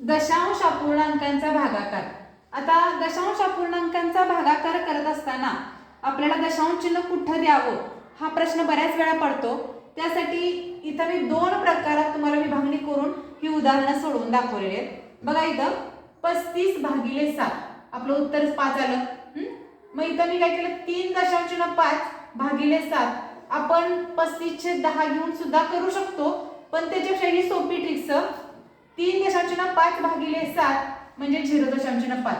दशांश अपूर्णांकांचा भागाकार। आता दशांश अपूर्णांकांचा भागाकार करत असताना आपल्याला दशांश चिन्ह कुठं द्यावं हा प्रश्न बऱ्याच वेळा पडतो। त्यासाठी इथं मी दोन प्रकारात तुम्हाला विभागणी करून ही उदाहरणं सोडवून दाखवलेली आहेत। बघा इथं 35/7 आपलं उत्तर 5 आलं। मग इथं मी काय केलं 3.5/7 आपण 35/10 घेऊन सुद्धा करू शकतो, पण त्याच्यापेक्षा ही सोपी ट्रिक्स 3.5/7 म्हणजे 0.5।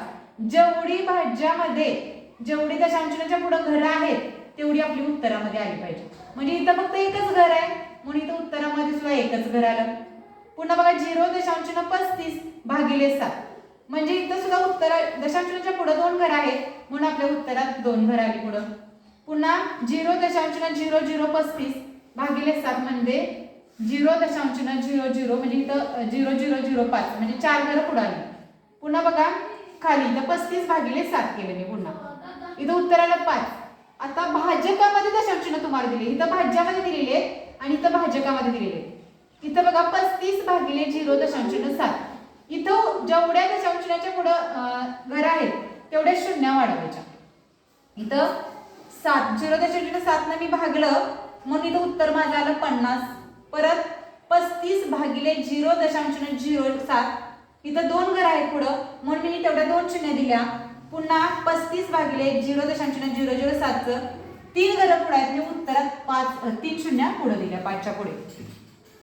जेवढी भाज्यामध्ये जेवढी दशांशाच्या पुढे घरं आहेत तेवढी आपली उत्तरामध्ये आली पाहिजे। म्हणजे इथं फक्त एकच घर आहे म्हणून इथं उत्तरामध्ये सुद्धा एकच घर आलं। पुन्हा बघा 0.35/7 म्हणजे इथं सुद्धा उत्तर दशांशाच्या पुढे दोन घर आहेत म्हणून आपल्या उत्तरात दोन घर आली पुढे। पुन्हा 0.0035/7 म्हणजे 0.00 म्हणजे इथं 0005 म्हणजे चार घरं पुढे आली। पुन्हा बघा खाली इथं 35/7 केलं मी पुन्हा इथं उत्तराला 5। आता भाजकामध्ये दशांश तुम्हाला दिले, इथं भाज्यामध्ये दिलेले आहेत आणि इथं भाजकामध्ये दिलेले आहेत। इथं बघा 35/0.7 इथं जेवढ्या दशांशाच्या पुढे घर आहेत तेवढ्या शून्य वाढवायच्या। इथं 0.7 ने मी भागलं म्हणून इथं उत्तर माझं आलं 50। परत 35/0.07 इथं दोन घर आहेत पुढं म्हणून मी तेवढ्या दोन शून्य दिल्या। पुन्हा 35/0.007 तीन घरं पुढे आहेत मी उत्तरात 3 शून्य पुढे दिल्या 5च्या पुढे।